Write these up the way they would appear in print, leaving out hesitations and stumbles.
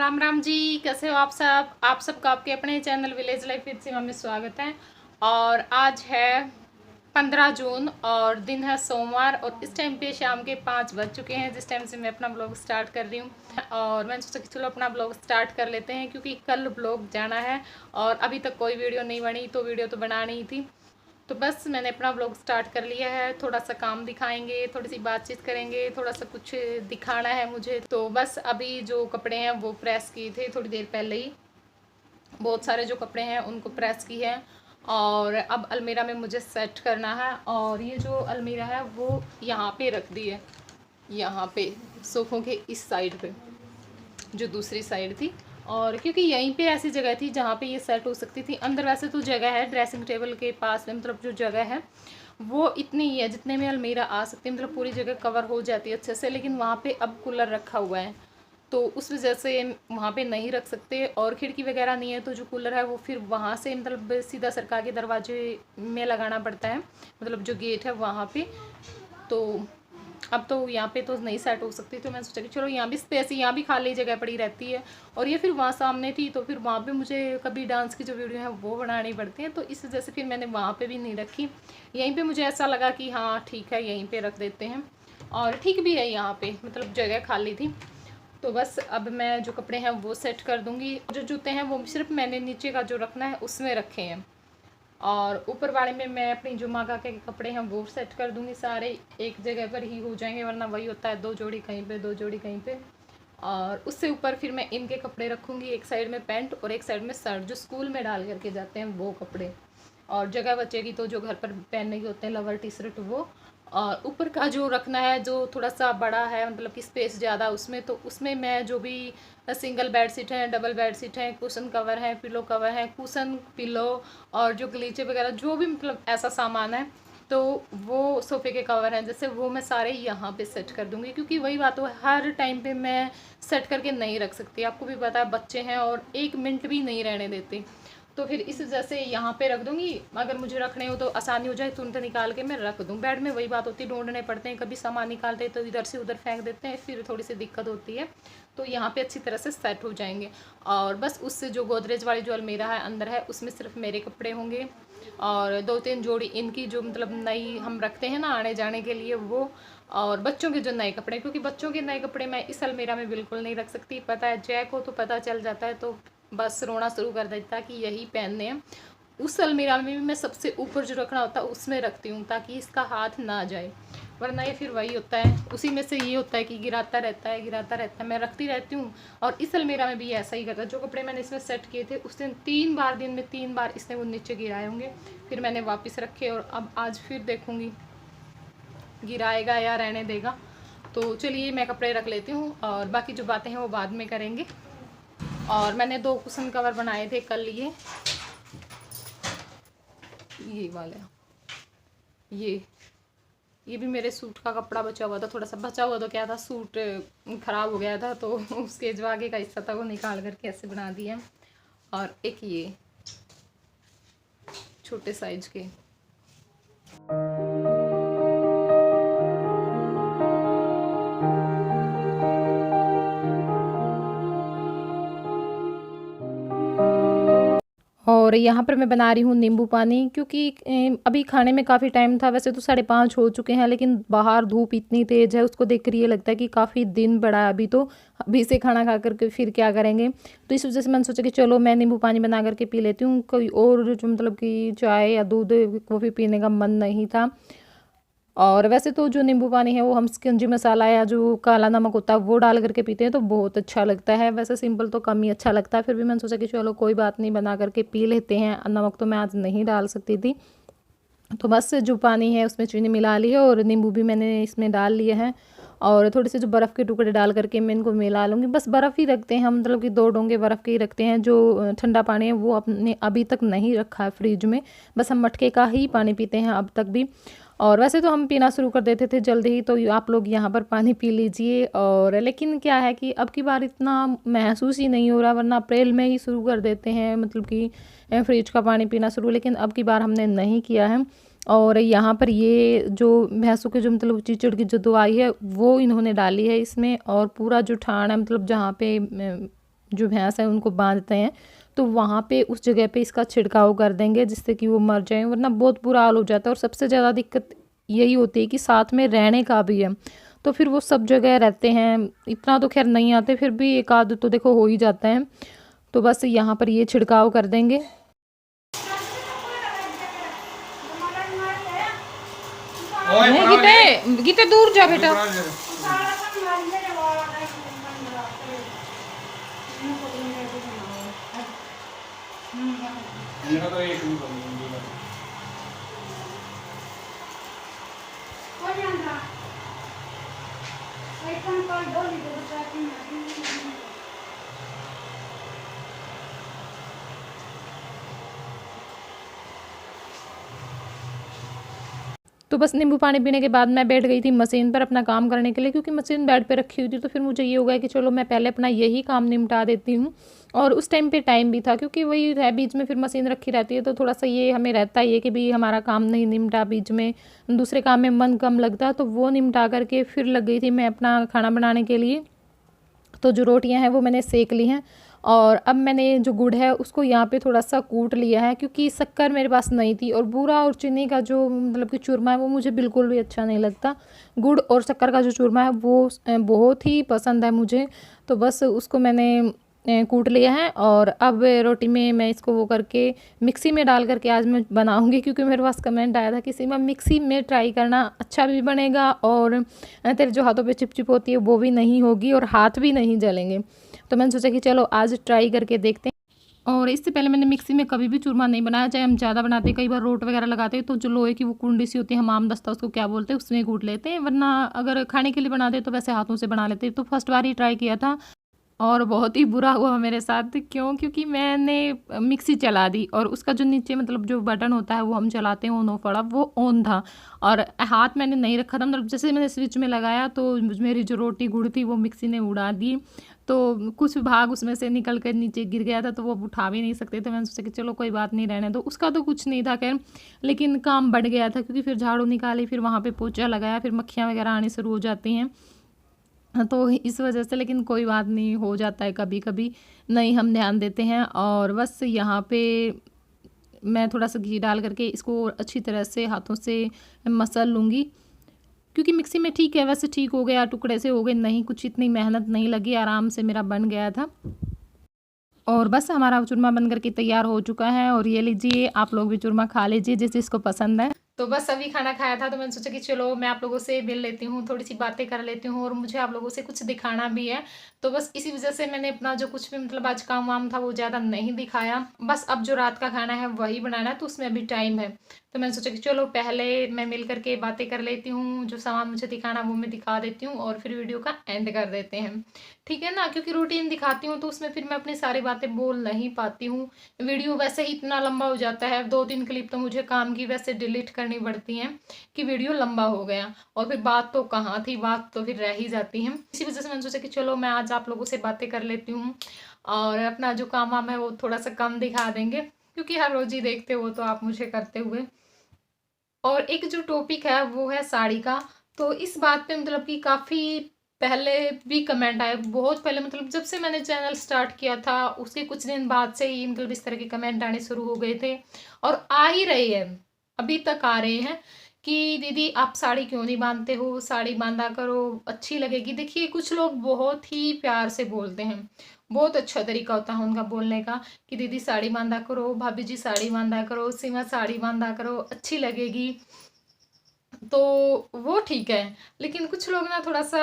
राम राम जी। कैसे हो आप सब? आप सबका आपके अपने चैनल विलेज लाइफ विद सीमा में स्वागत है। और आज है 15 जून और दिन है सोमवार और इस टाइम पे शाम के 5 बज चुके हैं जिस टाइम से मैं अपना ब्लॉग स्टार्ट कर रही हूँ। और मैंने सोचा कि चलो अपना ब्लॉग स्टार्ट कर लेते हैं क्योंकि कल ब्लॉग जाना है और अभी तक कोई वीडियो नहीं बनी, तो वीडियो तो बनानी ही थी। तो बस मैंने अपना ब्लॉग स्टार्ट कर लिया है। थोड़ा सा काम दिखाएंगे, थोड़ी सी बातचीत करेंगे, थोड़ा सा कुछ दिखाना है मुझे। तो बस अभी जो कपड़े हैं वो प्रेस किए थे थोड़ी देर पहले ही। बहुत सारे जो कपड़े हैं उनको प्रेस की है और अब अलमीरा में मुझे सेट करना है। और ये जो अलमीरा है वो यहाँ पे रख दी है, यहाँ पे सोफ़ों के इस साइड पे, जो दूसरी साइड थी। और क्योंकि यहीं पे ऐसी जगह थी जहाँ पे ये सेट हो सकती थी। अंदर वैसे तो जगह है, ड्रेसिंग टेबल के पास में मतलब जो जगह है वो इतनी ही है जितने में अलमीरा आ सकती है, मतलब पूरी जगह कवर हो जाती है अच्छे से। लेकिन वहाँ पे अब कूलर रखा हुआ है तो उस वजह से वहाँ पे नहीं रख सकते। और खिड़की वगैरह नहीं है तो जो कूलर है वो फिर वहाँ से मतलब सीधा सरका के दरवाजे में लगाना पड़ता है, मतलब जो गेट है वहाँ पे। तो अब तो यहाँ पे तो नहीं सेट हो सकती, तो मैंने सोचा कि चलो यहाँ भी स्पेस, यहाँ भी खाली जगह पड़ी रहती है। और ये फिर वहाँ सामने थी तो फिर वहाँ पे मुझे कभी डांस की जो वीडियो है वो बनानी पड़ती है, तो इस वजह से फिर मैंने वहाँ पे भी नहीं रखी। यहीं पे मुझे ऐसा लगा कि हाँ ठीक है यहीं पे रख देते हैं और ठीक भी है, यहाँ पे मतलब जगह खाली थी। तो बस अब मैं जो कपड़े हैं वो सेट कर दूँगी। जो जूते हैं वो सिर्फ मैंने नीचे का जो रखना है उसमें रखे हैं और ऊपर वाले में मैं अपनी जो माँ के कपड़े हैं वो सेट कर दूँगी। सारे एक जगह पर ही हो जाएंगे, वरना वही होता है 2 जोड़ी कहीं पे 2 जोड़ी कहीं पे। और उससे ऊपर फिर मैं इनके कपड़े रखूँगी, एक साइड में पैंट और एक साइड में शर्ट, जो स्कूल में डाल करके जाते हैं वो कपड़े। और जगह बचेगी तो जो घर पर पहनने के होते हैं लोअर टी शर्ट वो। और ऊपर का जो रखना है जो थोड़ा सा बड़ा है, मतलब कि स्पेस ज़्यादा उसमें, तो उसमें मैं जो भी सिंगल बेड शीट है, डबल बेड शीट है, कुशन कवर है, पिलो कवर है, कुशन पिलो और जो गलीचे वगैरह जो भी मतलब ऐसा सामान है, तो वो सोफ़े के कवर हैं जैसे, वो मैं सारे यहाँ पे सेट कर दूँगी। क्योंकि वही बात है, हर टाइम पे मैं सेट करके नहीं रख सकती, आपको भी पता है बच्चे हैं और 1 मिनट भी नहीं रहने देते। तो फिर इस वजह से यहाँ पे रख दूँगी, अगर मुझे रखने हो तो आसानी हो जाए, तुरंत निकाल के मैं रख दूँ। बेड में वही बात होती है, ढूंढने पड़ते हैं, कभी सामान निकालते हैं तो इधर से उधर फेंक देते हैं, फिर थोड़ी सी दिक्कत होती है। तो यहाँ पे अच्छी तरह से सेट हो जाएंगे। और बस उससे जो गोदरेज वाली जो अलमीरा है अंदर है उसमें सिर्फ मेरे कपड़े होंगे और 2-3 जोड़ी इनकी जो मतलब नई हम रखते हैं ना आने जाने के लिए वो। और बच्चों के जो नए कपड़े, क्योंकि बच्चों के नए कपड़े मैं इस अलमीरा में बिल्कुल नहीं रख सकती, पता है जय को तो पता चल जाता है तो बस रोना शुरू कर देता है कि यही पहनने हैं। उस अलमीरा में भी मैं सबसे ऊपर जो रखना होता है उसमें रखती हूँ ताकि इसका हाथ ना जाए, वरना ये फिर वही होता है, उसी में से ये होता है कि गिराता रहता है गिराता रहता है। मैं रखती रहती हूँ और इस अलमीरा में भी ऐसा ही करता है। जो कपड़े मैंने इसमें सेट किए थे उस दिन 3 बार, दिन में 3 बार इसने वो नीचे गिराए होंगे, फिर मैंने वापस रखे और अब आज फिर देखूँगी गिराएगा या रहने देगा। तो चलिए मैं कपड़े रख लेती हूँ और बाकी जो बातें हैं वो बाद में करेंगे। और मैंने 2 कुशन कवर बनाए थे कल, ये वाले, ये भी मेरे सूट का कपड़ा बचा हुआ था, थोड़ा सा बचा हुआ तो क्या था, सूट ख़राब हो गया था तो उसके जो आगे का हिस्सा था वो निकाल करके ऐसे बना दिया। और एक ये छोटे साइज के। और यहाँ पर मैं बना रही हूँ नींबू पानी, क्योंकि अभी खाने में काफ़ी टाइम था, वैसे तो 5:30 हो चुके हैं, लेकिन बाहर धूप इतनी तेज़ है उसको देख कर ये लगता है कि काफ़ी दिन बड़ा है अभी, तो अभी से खाना खा करके फिर क्या करेंगे। तो इस वजह से मैंने सोचा कि चलो मैं नींबू पानी बना करके पी लेती हूँ, कोई और जो मतलब कि चाय या दूध कॉफ़ी पीने का मन नहीं था। और वैसे तो जो नींबू पानी है वो हम शिकंजी मसाला या जो काला नमक होता है वो डाल करके पीते हैं तो बहुत अच्छा लगता है। वैसे सिंपल तो कम ही अच्छा लगता है, फिर भी मैंने सोचा कि चलो कोई बात नहीं बना करके पी लेते हैं। नमक तो मैं आज नहीं डाल सकती थी, तो बस जो पानी है उसमें चीनी मिला ली है और नींबू भी मैंने इसमें डाल लिए हैं। और थोड़े से जो बर्फ़ के टुकड़े डाल करके मैं इनको मिला लूँगी। बस बर्फ़ ही रखते हैं हम, मतलब कि 2 डोंगे बर्फ़ के ही रखते हैं। जो ठंडा पानी है वो अपने अभी तक नहीं रखा है फ्रिज में, बस हम मटके का ही पानी पीते हैं अब तक भी। और वैसे तो हम पीना शुरू कर देते थे जल्दी ही, तो आप लोग यहाँ पर पानी पी लीजिए। और लेकिन क्या है कि अब की बार इतना महसूस ही नहीं हो रहा, वरना अप्रैल में ही शुरू कर देते हैं मतलब कि फ्रिज का पानी पीना शुरू, लेकिन अब की बार हमने नहीं किया है। और यहाँ पर ये जो भैंसों के जो मतलब चीचड़ की जो दवाई है वो इन्होंने डाली है इसमें, और पूरा जो ठाण है मतलब जहाँ पे जो भैंस है उनको बांधते हैं, तो वहाँ पे उस जगह पे इसका छिड़काव कर देंगे जिससे कि वो मर जाएं, वरना बहुत बुरा हाल हो जाता है। और सबसे ज़्यादा दिक्कत यही होती है कि साथ में रहने का भी है, तो फिर वो सब जगह रहते हैं। इतना तो खैर नहीं आते, फिर भी एक आध तो देखो हो ही जाता है। तो बस यहाँ पर ये छिड़काव कर देंगे। गीते गीते दूर जा बेटा। तो बस नींबू पानी पीने के बाद मैं बैठ गई थी मशीन पर अपना काम करने के लिए, क्योंकि मशीन बेड पे रखी हुई थी। तो फिर मुझे ये हो गया कि चलो मैं पहले अपना यही काम निपटा देती हूँ। और उस टाइम पे टाइम भी था, क्योंकि वही है बीच में फिर मशीन रखी रहती है, तो थोड़ा सा ये हमें रहता ही है कि भाई हमारा काम नहीं निपटा, बीच में दूसरे काम में मन कम लगता। तो वो निपटा करके फिर लग गई थी मैं अपना खाना बनाने के लिए। तो जो रोटियां हैं वो मैंने सेक ली हैं, और अब मैंने जो गुड़ है उसको यहाँ पे थोड़ा सा कूट लिया है, क्योंकि शक्कर मेरे पास नहीं थी। और बूरा और चीनी का जो मतलब कि चूरमा है वो मुझे बिल्कुल भी अच्छा नहीं लगता। गुड़ और शक्कर का जो चूरमा है वो बहुत ही पसंद है मुझे। तो बस उसको मैंने कूट लिया है, और अब रोटी में मैं इसको वो करके मिक्सी में डाल करके आज मैं बनाऊंगी, क्योंकि मेरे पास कमेंट आया था कि सीमा मिक्सी में ट्राई करना, अच्छा भी बनेगा और तेरे जो हाथों पे चिपचिप होती है वो भी नहीं होगी और हाथ भी नहीं जलेंगे। तो मैंने सोचा कि चलो आज ट्राई करके देखते हैं। और इससे पहले मैंने मिक्सी में कभी भी चूरमा नहीं बनाया, चाहे हम ज़्यादा बनाते हैं, कई बार रोट वगैरह लगाते हैं तो जो लोहे की वो कुंडी सी होती है, हमाम दस्ता उसको क्या बोलते हैं, उसमें कूट लेते हैं, वरना अगर खाने के लिए बनाते तो वैसे हाथों से बना लेते। तो फर्स्ट बार ही ट्राई किया था और बहुत ही बुरा हुआ मेरे साथ। क्योंकि मैंने मिक्सी चला दी और उसका जो नीचे मतलब जो बटन होता है वो हम चलाते हैं ऑन ऑफ वाला, वो ऑन था और हाथ मैंने नहीं रखा था। मतलब जैसे मैंने स्विच में लगाया तो मेरी जो रोटी गुड़ थी वो मिक्सी ने उड़ा दी, तो कुछ भाग उसमें से निकल कर नीचे गिर गया था, तो वो उठा भी नहीं सकते थे। मैंने सोचा कि चलो कोई बात नहीं, रहने दो। उसका तो कुछ नहीं था खैर, लेकिन काम बढ़ गया था, क्योंकि फिर झाड़ू निकाली, फिर वहाँ पे पोछा लगाया, फिर मक्खियाँ वगैरह आनी शुरू हो जाती हैं, तो इस वजह से। लेकिन कोई बात नहीं, हो जाता है कभी कभी, नहीं हम ध्यान देते हैं। और बस यहाँ पे मैं थोड़ा सा घी डाल करके इसको अच्छी तरह से हाथों से मसल लूँगी, क्योंकि मिक्सी में ठीक है, वैसे ठीक हो गया, टुकड़े से हो गए, नहीं कुछ इतनी मेहनत नहीं लगी, आराम से मेरा बन गया था। और बस हमारा चूरमा बन करके तैयार हो चुका है। और ये लीजिए, आप लोग भी चूरमा खा लीजिए जिस जिसको पसंद है। तो बस अभी खाना खाया था, तो मैंने सोचा कि चलो मैं आप लोगों से मिल लेती हूँ, थोड़ी सी बातें कर लेती हूँ, और मुझे आप लोगों से कुछ दिखाना भी है। तो बस इसी वजह से मैंने अपना जो कुछ भी मतलब आज काम वाम था वो ज़्यादा नहीं दिखाया। बस अब जो रात का खाना है वही बनाना है, तो उसमें अभी टाइम है। तो मैंने सोचा कि चलो पहले मैं मिल करके बातें कर लेती हूँ, जो सामान मुझे दिखाना वो मैं दिखा देती हूँ, और फिर वीडियो का एंड कर देते हैं, ठीक है ना। क्योंकि रूटीन दिखाती हूँ तो उसमें फिर मैं अपनी सारी बातें बोल नहीं पाती हूँ। वीडियो वैसे ही इतना लंबा हो जाता है, 2-3 क्लिप तो मुझे काम की वैसे डिलीट करनी पड़ती हैं कि वीडियो लंबा हो गया, और फिर बात तो कहाँ थी, बात तो फिर रह ही जाती है। इसी वजह से मैंने सोचा कि चलो मैं आज आप लोगों से बातें कर लेती हूँ, और अपना जो काम वाम है वो थोड़ा सा कम दिखा देंगे, क्योंकि हर रोज ही देखते हो तो आप मुझे करते हुए। और एक जो टॉपिक है वो है साड़ी का। तो इस बात पे मतलब कि काफ़ी पहले भी कमेंट आए, बहुत पहले, मतलब जब से मैंने चैनल स्टार्ट किया था उसके कुछ दिन बाद से ही मतलब इस तरह के कमेंट आने शुरू हो गए थे, और आ ही रहे हैं, अभी तक आ रहे हैं कि दीदी आप साड़ी क्यों नहीं बांधते हो, साड़ी बांधा करो, अच्छी लगेगी। देखिए कुछ लोग बहुत ही प्यार से बोलते हैं, बहुत अच्छा तरीका होता है उनका बोलने का, कि दीदी साड़ी बांधा करो, भाभी जी साड़ी बांधा करो, सीमा साड़ी बांधा करो, अच्छी लगेगी। तो वो ठीक है, लेकिन कुछ लोग ना थोड़ा सा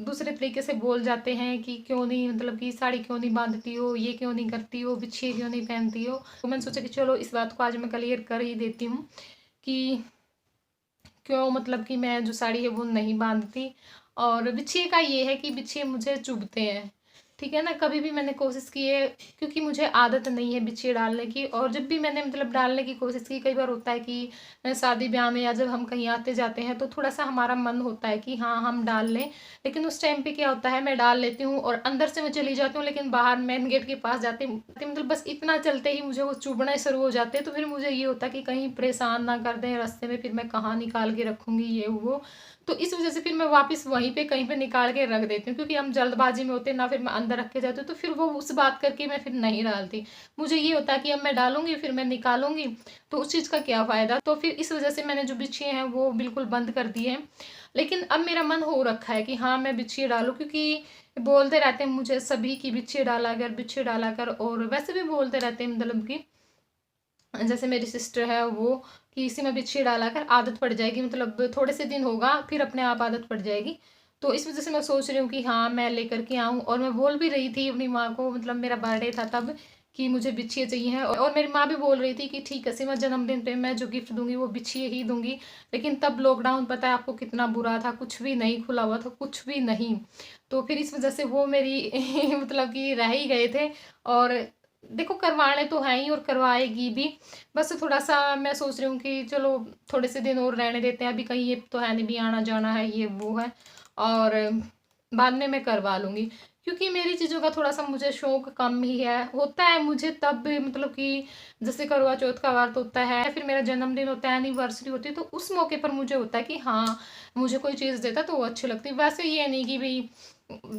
दूसरे तरीके से बोल जाते हैं कि क्यों नहीं, मतलब कि साड़ी क्यों नहीं बांधती हो, ये क्यों नहीं करती हो, बिछिए क्यों नहीं पहनती हो। तो मैंने सोचा कि चलो इस बात को आज मैं क्लियर कर ही देती हूँ कि क्यों मतलब कि मैं जो साड़ी है वो नहीं बांधती। और बिछिए का ये है कि बिछिए मुझे चुभते हैं, ठीक है ना। कभी भी मैंने कोशिश की है, क्योंकि मुझे आदत नहीं है बिछिए डालने की, और जब भी मैंने मतलब डालने की कोशिश की, कई बार होता है कि शादी ब्याह में या जब हम कहीं आते जाते हैं तो थोड़ा सा हमारा मन होता है कि हाँ हम डाल लें, लेकिन उस टाइम पे क्या होता है, मैं डाल लेती हूँ और अंदर से मैं चली जाती हूँ, लेकिन बाहर मेन गेट के पास जाते मतलब बस इतना चलते ही मुझे वो चुभना शुरू हो जाते हैं। तो फिर मुझे ये होता है कि कहीं परेशान ना कर दें रास्ते में, फिर मैं कहाँ निकाल के रखूँगी ये वो। तो इस वजह से फिर मैं वापस वहीं पे कहीं पे निकाल के रख देती हूँ, क्योंकि हम जल्दबाजी में होते हैं ना, फिर मैं अंदर रख के जाती हूँ तो फिर वो उस बात करके मैं फिर नहीं डालती। मुझे ये होता है कि अब मैं डालूंगी फिर मैं निकालूंगी, तो उस चीज़ का क्या फ़ायदा। तो फिर इस वजह से मैंने जो बिछिए हैं वो बिल्कुल बंद कर दिए हैं। लेकिन अब मेरा मन हो रखा है कि हाँ मैं बिछिए डालूँ, क्योंकि बोलते रहते हैं मुझे सभी की बिछिए डाला कर, बिछिए डाला कर। और वैसे भी बोलते रहते हैं मतलब कि जैसे मेरी सिस्टर है वो, कि इसी में बिच्छी डाला कर आदत पड़ जाएगी, मतलब थोड़े से दिन होगा फिर अपने आप आदत पड़ जाएगी। तो इस वजह से मैं सोच रही हूँ कि हाँ मैं लेकर के आऊँ। और मैं बोल भी रही थी अपनी माँ को, मतलब मेरा बर्थडे था तब, कि मुझे बिछिए चाहिए हैं। और मेरी माँ भी बोल रही थी कि ठीक है सीमा, जन्मदिन पे मैं जो गिफ्ट दूंगी वो बिछिए ही दूंगी। लेकिन तब लॉकडाउन पता है आपको कितना बुरा था, कुछ भी नहीं खुला हुआ था, कुछ भी नहीं। तो फिर इस वजह से वो मेरी मतलब कि रह ही गए थे। और देखो करवाने तो हैं ही और करवाएगी भी, बस थोड़ा सा मैं सोच रही हूँ कि चलो थोड़े से दिन और रहने देते हैं, अभी कहीं ये तो है नहीं भी आना जाना है ये वो है। और बाद में मैं करवा लूँगी, क्योंकि मेरी चीज़ों का थोड़ा सा मुझे शौक कम ही है, होता है मुझे तब मतलब कि जैसे करवा चौथ का वार तो होता है, फिर मेरा जन्मदिन होता है, एनिवर्सरी होती है, तो उस मौके पर मुझे होता है कि हाँ मुझे कोई चीज़ देता तो वो अच्छी लगती। वैसे ये नहीं कि भाई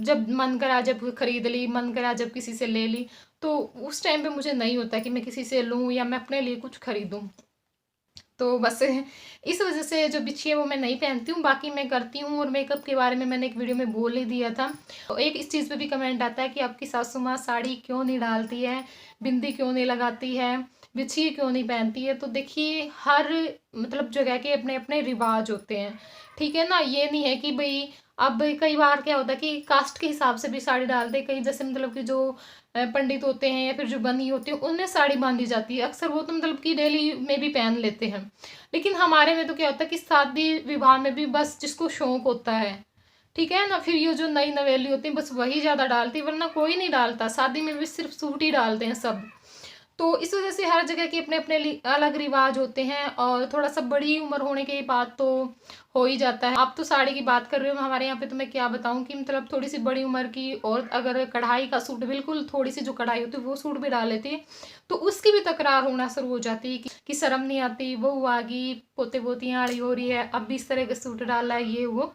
जब मन करा जब खरीद ली, मन करा जब किसी से ले ली, तो उस टाइम पे मुझे नहीं होता कि मैं किसी से लूँ या मैं अपने लिए कुछ खरीदूँ। तो बस इस वजह से जो बिछी है वो मैं नहीं पहनती हूँ, बाकी मैं करती हूँ। और मेकअप के बारे में मैंने एक वीडियो में बोल ही दिया था। तो एक इस चीज़ पे भी कमेंट आता है कि आपकी सासू माँ साड़ी क्यों नहीं डालती है, बिंदी क्यों नहीं लगाती है, बिछिए क्यों नहीं पहनती है। तो देखिए हर मतलब जगह के अपने अपने रिवाज होते हैं, ठीक है ना। ये नहीं है कि भाई, अब कई बार क्या होता है कि कास्ट के हिसाब से भी साड़ी डालते हैं कई, जैसे मतलब कि जो पंडित होते हैं या फिर जो बनी होती है उनमें साड़ी बांधी जाती है अक्सर, वो तो मतलब कि डेली में भी पहन लेते हैं। लेकिन हमारे में तो क्या होता है कि शादी विवाह में भी बस जिसको शौक होता है, ठीक है ना, फिर ये जो नई नवेली होती है बस वही ज़्यादा डालती है, वरना कोई नहीं डालता। शादी में भी सिर्फ सूट ही डालते हैं सब। तो इस वजह से हर जगह के अपने अपने अलग रिवाज होते हैं। और थोड़ा सा बड़ी उम्र होने के बाद तो हो ही जाता है। आप तो साड़ी की बात कर रहे हो, हमारे यहाँ पे तो मैं क्या बताऊँ कि मतलब थोड़ी सी बड़ी उम्र की और अगर कढ़ाई का सूट, बिल्कुल थोड़ी सी जो कढ़ाई होती है वो सूट भी डाल लेती है, तो उसकी भी तकरार होना शुरू हो जाती है कि शर्म नहीं आती, बहू आ गई, पोते पोतियाँ आड़ी हो रही है, अब भी इस तरह के सूट डाला है ये वो।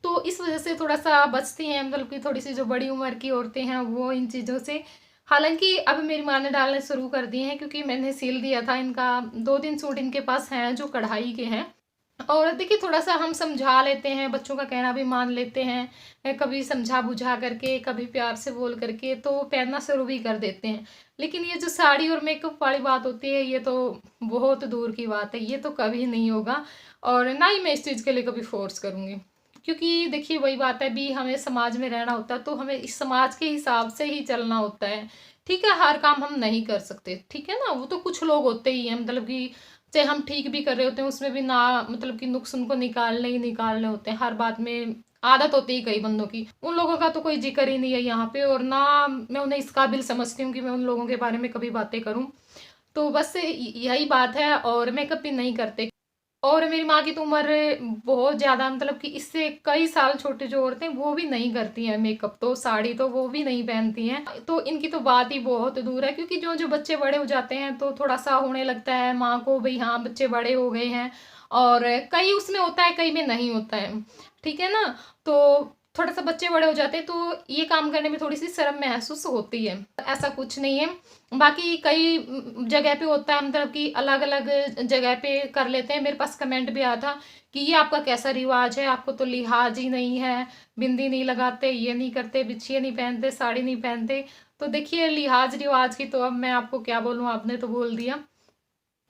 तो इस वजह से थोड़ा सा बचती हैं, मतलब कि थोड़ी सी जो बड़ी उम्र की औरतें हैं वो इन चीज़ों से। हालांकि अब मेरी माँ ने डालने शुरू कर दिए हैं, क्योंकि मैंने सिल दिया था इनका, 2-3 सूट इनके पास हैं जो कढ़ाई के हैं। और देखिए थोड़ा सा हम समझा लेते हैं, बच्चों का कहना भी मान लेते हैं, कभी समझा बुझा करके, कभी प्यार से बोल करके तो पहनना शुरू भी कर देते हैं। लेकिन ये जो साड़ी और मेकअप वाली बात होती है ये तो बहुत दूर की बात है, ये तो कभी नहीं होगा। और ना ही मैं इस चीज़ के लिए कभी फोर्स करूँगी, क्योंकि देखिए वही बात है भी, हमें समाज में रहना होता है तो हमें इस समाज के हिसाब से ही चलना होता है, ठीक है। हर काम हम नहीं कर सकते, ठीक है ना। वो तो कुछ लोग होते ही हैं, मतलब कि चाहे हम ठीक भी कर रहे होते हैं उसमें भी ना, मतलब कि नुक्स उनको निकालने ही निकालने होते हैं, हर बात में आदत होती है कई बंदों की। उन लोगों का तो कोई जिक्र ही नहीं है यहाँ पे, और ना मैं उन्हें इस काबिल समझती हूँ कि मैं उन लोगों के बारे में कभी बातें करूँ। तो बस यही बात है। और मेकअप भी नहीं करते। और मेरी माँ की तो उम्र बहुत ज़्यादा, मतलब कि इससे कई साल छोटी जो औरतें वो भी नहीं करती हैं मेकअप, तो साड़ी तो वो भी नहीं पहनती हैं। तो इनकी तो बात ही बहुत दूर है, क्योंकि जो जो बच्चे बड़े हो जाते हैं तो थोड़ा सा होने लगता है माँ को भाई हाँ बच्चे बड़े हो गए हैं। और कई उसमें होता है कई में नहीं होता है, ठीक है ना। तो थोड़ा सा बच्चे बड़े हो जाते हैं तो ये काम करने में थोड़ी सी शर्म महसूस होती है, ऐसा कुछ नहीं है। बाकी कई जगह पे होता है, मतलब कि अलग अलग जगह पे कर लेते हैं। मेरे पास कमेंट भी आया था कि ये आपका कैसा रिवाज है, आपको तो लिहाज ही नहीं है, बिंदी नहीं लगाते, ये नहीं करते, बिछिए नहीं पहनते, साड़ी नहीं पहनते। तो देखिए लिहाज रिवाज की तो अब मैं आपको क्या बोलूँ, आपने तो बोल दिया।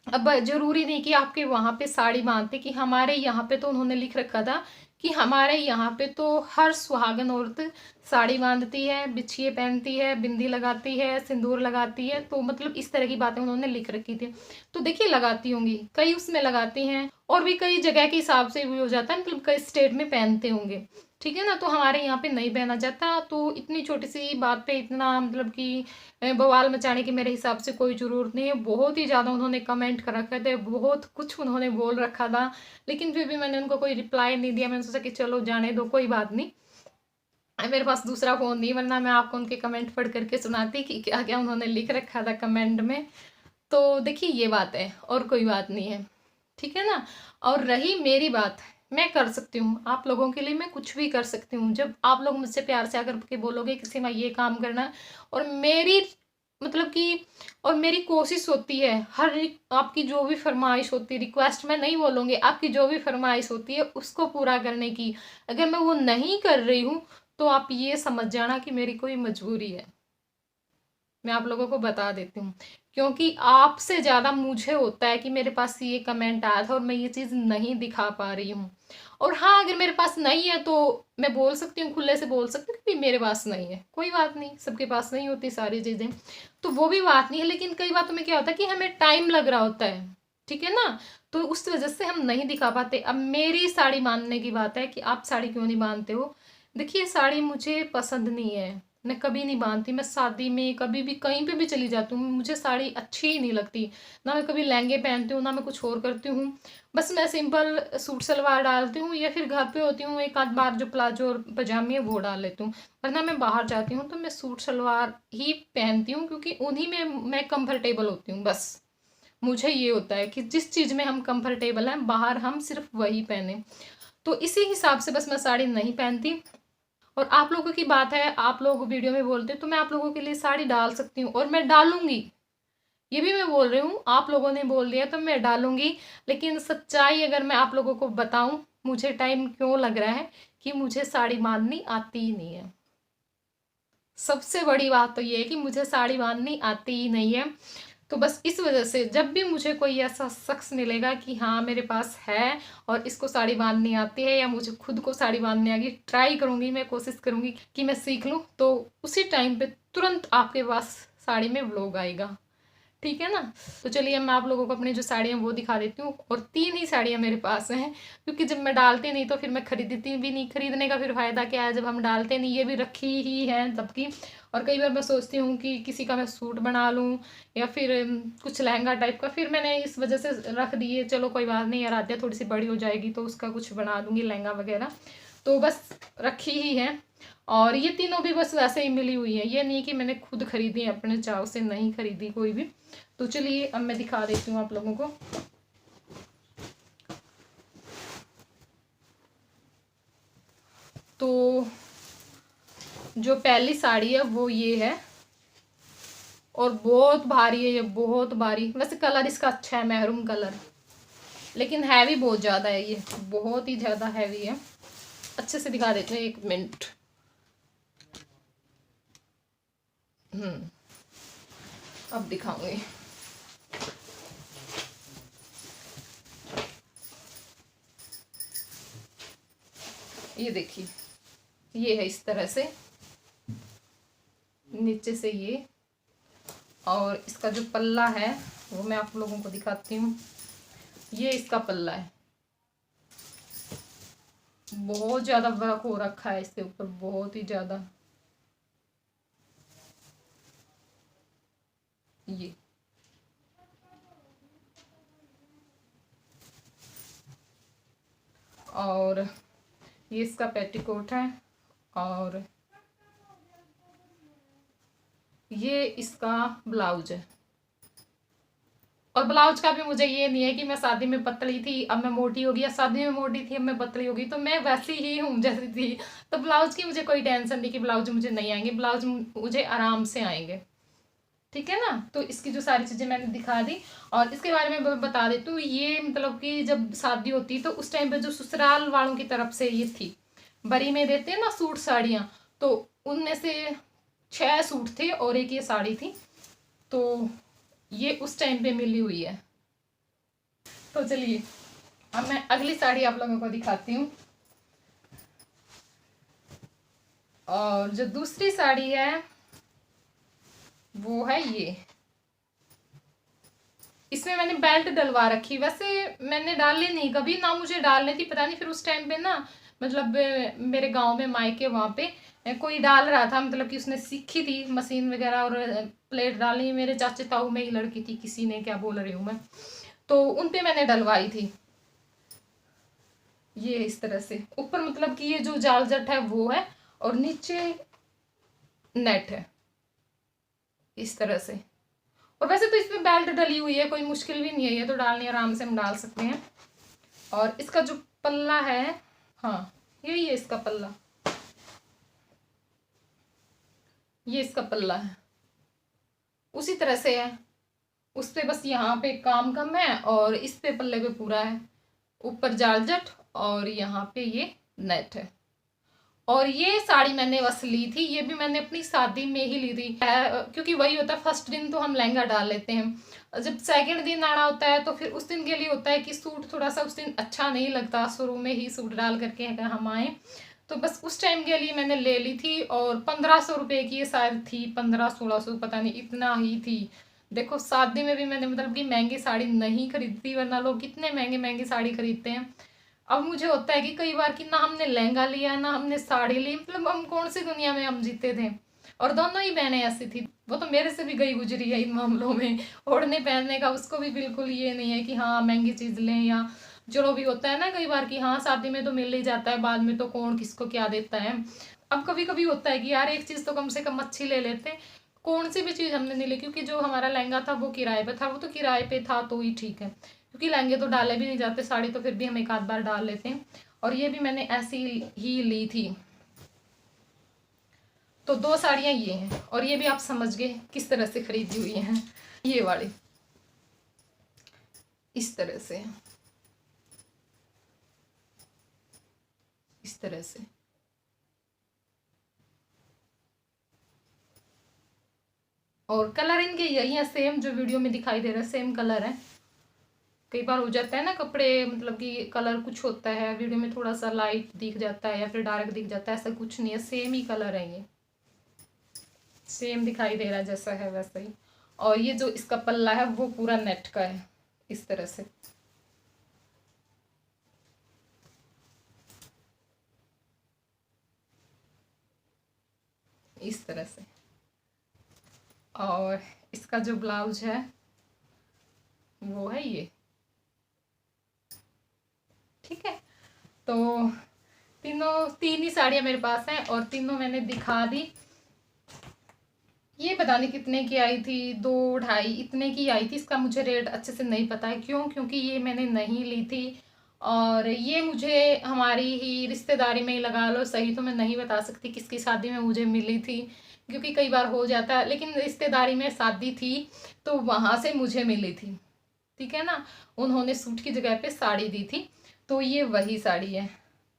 अब जरूरी नहीं कि आपके वहां पे साड़ी बांधते, कि हमारे यहाँ पे तो उन्होंने लिख रखा था कि हमारे यहाँ पे तो हर सुहागन औरत साड़ी बांधती है, बिछिए पहनती है, बिंदी लगाती है, सिंदूर लगाती है। तो मतलब इस तरह की बातें उन्होंने लिख रखी थी। तो देखिए लगाती होंगी, कई उसमें लगाती हैं, और भी कई जगह के हिसाब से भी हो जाता है, मतलब कई स्टेट में पहनते होंगे, ठीक है ना। तो हमारे यहाँ पे नहीं पहना जाता। तो इतनी छोटी सी बात पे इतना मतलब कि बवाल मचाने की मेरे हिसाब से कोई ज़रूरत नहीं है। बहुत ही ज़्यादा उन्होंने कमेंट कर रखे थे, बहुत कुछ उन्होंने बोल रखा था, लेकिन फिर भी मैंने उनको कोई रिप्लाई नहीं दिया। मैंने सोचा कि चलो जाने दो, कोई बात नहीं, मेरे पास दूसरा फ़ोन नहीं, वरना मैं आपको उनके कमेंट पढ़ करके सुनाती कि क्या क्या उन्होंने लिख रखा था कमेंट में। तो देखिए ये बात है और कोई बात नहीं है, ठीक है ना। और रही मेरी बात, मैं कर सकती हूँ, आप लोगों के लिए मैं कुछ भी कर सकती हूँ। जब आप लोग मुझसे प्यार से आकर के बोलोगे कि सीमा ये काम करना है, और मेरी मतलब कि और मेरी कोशिश होती है हर आपकी जो भी फरमाइश होती है, रिक्वेस्ट मैं नहीं बोलूँगी, आपकी जो भी फरमाइश होती है उसको पूरा करने की, अगर मैं वो नहीं कर रही हूँ तो आप ये समझ जाना कि मेरी कोई मजबूरी है। मैं आप लोगों को बता देती हूँ, क्योंकि आपसे ज़्यादा मुझे होता है कि मेरे पास ये कमेंट आया था और मैं ये चीज़ नहीं दिखा पा रही हूँ। और हाँ, अगर मेरे पास नहीं है तो मैं बोल सकती हूँ, खुले से बोल सकती हूँ कि मेरे पास नहीं है, कोई बात नहीं, सबके पास नहीं होती सारी चीज़ें, तो वो भी बात नहीं है। लेकिन कई बातों में क्या होता है कि हमें टाइम लग रहा होता है, ठीक है ना, तो उस वजह से हम नहीं दिखा पाते। अब मेरी साड़ी बांधने की बात है कि आप साड़ी क्यों नहीं बांधते हो। देखिए, साड़ी मुझे पसंद नहीं है, मैं कभी नहीं बांधती। मैं शादी में कभी भी कहीं पे भी चली जाती हूँ, मुझे साड़ी अच्छी ही नहीं लगती। ना मैं कभी लहंगे पहनती हूँ, ना मैं कुछ और करती हूँ। बस मैं सिंपल सूट सलवार डालती हूँ, या फिर घर पे होती हूँ एक आध बार जो प्लाजो और पजामे है वो डाल लेती हूँ। वरना मैं बाहर जाती हूँ तो मैं सूट सलवार ही पहनती हूँ, क्योंकि उन्हीं में मैं कंफर्टेबल होती हूँ। बस मुझे ये होता है कि जिस चीज़ में हम कंफर्टेबल हैं बाहर हम सिर्फ वही पहने, तो इसी हिसाब से बस मैं साड़ी नहीं पहनती। और आप लोगों की बात है, आप लोग वीडियो में बोलते हैं तो मैं आप लोगों के लिए साड़ी डाल सकती हूँ, और मैं डालूंगी, ये भी मैं बोल रही हूँ, आप लोगों ने बोल दिया तो मैं डालूंगी। लेकिन सच्चाई अगर मैं आप लोगों को बताऊं, मुझे टाइम क्यों लग रहा है कि मुझे साड़ी बांधनी आती ही नहीं है। सबसे बड़ी बात तो ये है कि मुझे साड़ी बांधनी आती ही नहीं है। तो बस इस वजह से जब भी मुझे कोई ऐसा शख्स मिलेगा कि हाँ मेरे पास है और इसको साड़ी बांधनी आती है, या मुझे खुद को साड़ी बांधनी आएगी, ट्राई करूंगी, मैं कोशिश करूंगी कि मैं सीख लूँ, तो उसी टाइम पे तुरंत आपके पास साड़ी में व्लॉग आएगा, ठीक है ना। तो चलिए मैं आप लोगों को अपनी जो साड़ियाँ वो दिखा देती हूँ, और 3 ही साड़ियाँ मेरे पास हैं, क्योंकि जब मैं डालती नहीं तो फिर मैं खरीदती भी नहीं, खरीदने का फिर फ़ायदा क्या है जब हम डालते नहीं, ये भी रखी ही है तब की। और कई बार मैं सोचती हूँ कि किसी का मैं सूट बना लूँ, या फिर कुछ लहंगा टाइप का, फिर मैंने इस वजह से रख दिए, चलो कोई बात नहीं, आराध्या थोड़ी सी बड़ी हो जाएगी तो उसका कुछ बना दूँगी लहंगा वगैरह, तो बस रखी ही है। और ये तीनों भी बस वैसे ही मिली हुई है, ये नहीं कि मैंने खुद खरीदी है, अपने चाव से नहीं खरीदी कोई भी। तो चलिए अब मैं दिखा देती हूँ आप लोगों को। तो जो पहली साड़ी है वो ये है, और बहुत भारी है ये, बहुत भारी। वैसे कलर इसका अच्छा है, मैरून कलर, लेकिन हैवी बहुत ज़्यादा है ये, बहुत ही ज़्यादा हैवी है। अच्छे से दिखा देते हैं, एक मिनट। अब दिखाऊंगी। ये देखिए, ये है इस तरह से, नीचे से ये, और इसका जो पल्ला है वो मैं आप लोगों को दिखाती हूँ। ये इसका पल्ला है, बहुत ज़्यादा वर्क हो रखा है इसके ऊपर, बहुत ही ज़्यादा। ये और ये इसका पेटीकोट है, और ये इसका ब्लाउज है। और ब्लाउज का भी मुझे ये नहीं है कि मैं शादी में पतली थी अब मैं मोटी हो गई, या शादी में मोटी थी अब मैं पतली हो गई, तो मैं वैसी ही हूँ जैसी थी। तो ब्लाउज की मुझे कोई टेंशन नहीं कि ब्लाउज मुझे नहीं आएंगे, ब्लाउज मुझे आराम से आएंगे, ठीक है ना। तो इसकी जो सारी चीज़ें मैंने दिखा दी, और इसके बारे में बता देती हूँ। ये मतलब कि जब शादी होती तो उस टाइम पे जो ससुराल वालों की तरफ से ये थी, बरी में देते हैं ना सूट साड़ियाँ, तो उनमें से 6 सूट थे और एक ये साड़ी थी, तो ये उस टाइम पे मिली हुई है। तो चलिए अब मैं अगली साड़ी आप लोगों को दिखाती हूँ। और जो दूसरी साड़ी है वो है ये, इसमें मैंने बेल्ट डलवा रखी। वैसे मैंने डाली नहीं कभी, ना मुझे डालनी थी, पता नहीं फिर उस टाइम पे ना, मतलब मेरे गांव में मायके वहाँ पे कोई डाल रहा था, मतलब कि उसने सीखी थी मशीन वगैरह और प्लेट डालनी। मेरे चाचे ताऊ में ही लड़की थी, किसी ने, क्या बोल रही हूँ मैं, तो उन पे मैंने डलवाई थी। ये इस तरह से ऊपर मतलब कि ये जो जाल जट है वो है, और नीचे नेट है इस तरह से। और वैसे तो इसमें बेल्ट डली हुई है, कोई मुश्किल भी नहीं है, ये तो डालनी आराम से हम डाल सकते हैं। और इसका जो पल्ला है, हाँ यही है इसका पल्ला, ये इसका पल्ला है, उसी तरह से है। उस पे बस यहाँ पे काम कम है और इस पे पल्ले पे पूरा है, ऊपर जालजट और यहाँ पे ये नेट है। और ये साड़ी मैंने बस ली थी, ये भी मैंने अपनी शादी में ही ली थी, क्योंकि वही होता है फर्स्ट दिन तो हम लहंगा डाल लेते हैं, जब सेकंड दिन आना होता है तो फिर उस दिन के लिए होता है कि सूट थोड़ा सा उस दिन अच्छा नहीं लगता, शुरू में ही सूट डाल करके अगर हम आए तो बस उस टाइम के लिए मैंने ले ली थी। और 1500 रुपये की ये शायद थी, 1500-1600 पता नहीं, इतना ही थी। देखो शादी में भी मैंने मतलब कि महंगी साड़ी नहीं खरीदती, वरना लोग कितने महंगे महंगी साड़ी खरीदते हैं। अब मुझे होता है कि कई बार कि ना हमने लहंगा लिया ना हमने साड़ी ली, मतलब हम कौन सी दुनिया में हम जीते थे। और दोनों ही बहनें ऐसी थी, वो तो मेरे से भी गई गुजरी है इन मामलों में, ओढ़ने पहनने का उसको भी बिल्कुल ये नहीं है कि हाँ महंगी चीज़ लें, या जो भी होता है ना कई बार कि हाँ शादी में तो मिल ही जाता है, बाद में तो कौन किसको क्या देता है। अब कभी कभी होता है कि यार एक चीज़ तो कम से कम अच्छी ले लेते, कौन सी भी चीज़ हमने नहीं ली, क्योंकि जो हमारा लहंगा था वो किराए पे था, वो तो किराए पे था तो ही ठीक है, क्योंकि लहंगे तो डाले भी नहीं जाते, साड़ी तो फिर भी हम एक आध बार डाल लेते हैं। और ये भी मैंने ऐसी ही ली थी। तो 2 साड़ियाँ ये हैं, और ये भी आप समझ गए किस तरह से खरीदी हुई हैं, ये वाली इस तरह से, इस तरह से। और कलर इनके यही है सेम, जो वीडियो में दिखाई दे रहा है सेम कलर है। कई बार हो जाता है ना कपड़े, मतलब कि कलर कुछ होता है वीडियो में, थोड़ा सा लाइट दिख जाता है या फिर डार्क दिख जाता है, ऐसा कुछ नहीं है, सेम ही कलर है, ये सेम दिखाई दे रहा है जैसा है वैसा ही। और ये जो इसका पल्ला है वो पूरा नेट का है, इस तरह से। इस तरह से। और इसका जो ब्लाउज है वो है ये, ठीक है। तो तीन ही साड़ियाँ मेरे पास हैं और तीनों मैंने दिखा दी। ये पता नहीं कितने की आई थी, 2-2.5 इतने की आई थी, इसका मुझे रेट अच्छे से नहीं पता है, क्यों, क्योंकि ये मैंने नहीं ली थी। और ये मुझे हमारी ही रिश्तेदारी में ही लगा लो, सही तो मैं नहीं बता सकती किसकी शादी में मुझे मिली थी, क्योंकि कई बार हो जाता है, लेकिन रिश्तेदारी में शादी थी तो वहाँ से मुझे मिली थी, ठीक है ना। उन्होंने सूट की जगह पे साड़ी दी थी, तो ये वही साड़ी है।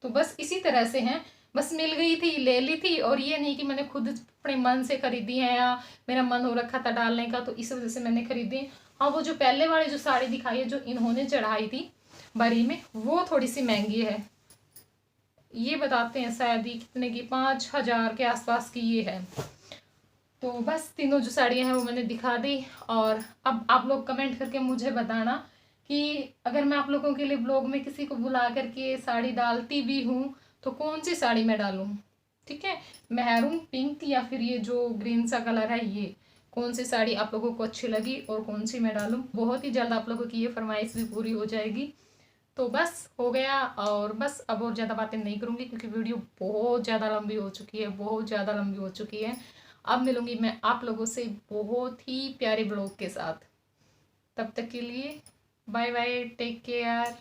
तो बस इसी तरह से हैं, बस मिल गई थी ले ली थी, और ये नहीं कि मैंने खुद अपने मन से खरीदी है या मेरा मन हो रखा था डालने का तो इस वजह से मैंने खरीदी। हाँ वो जो पहले वाली जो साड़ी दिखाई है जो इन्होंने चढ़ाई थी बरी में, वो थोड़ी सी महंगी है, ये बताते हैं शायद ही कितने की, 5,000 के आसपास की ये है। तो बस तीनों जो साड़ियाँ हैं वो मैंने दिखा दी। और अब आप लोग कमेंट करके मुझे बताना कि अगर मैं आप लोगों के लिए ब्लॉग में किसी को बुला करके साड़ी डालती भी हूँ तो कौन सी साड़ी मैं डालूँ, ठीक है। मैरून, पिंक या फिर ये जो ग्रीन सा कलर है, ये कौन सी साड़ी आप लोगों को अच्छी लगी और कौन सी मैं डालूँ। बहुत ही जल्द आप लोगों की ये फरमाइश भी पूरी हो जाएगी। तो बस हो गया, और बस अब और ज़्यादा बातें नहीं करूँगी क्योंकि वीडियो बहुत ज़्यादा लंबी हो चुकी है, बहुत ज़्यादा लंबी हो चुकी है। अब मिलूंगी मैं आप लोगों से बहुत ही प्यारे ब्लॉग के साथ, तब तक के लिए बाय बाय, टेक केयर।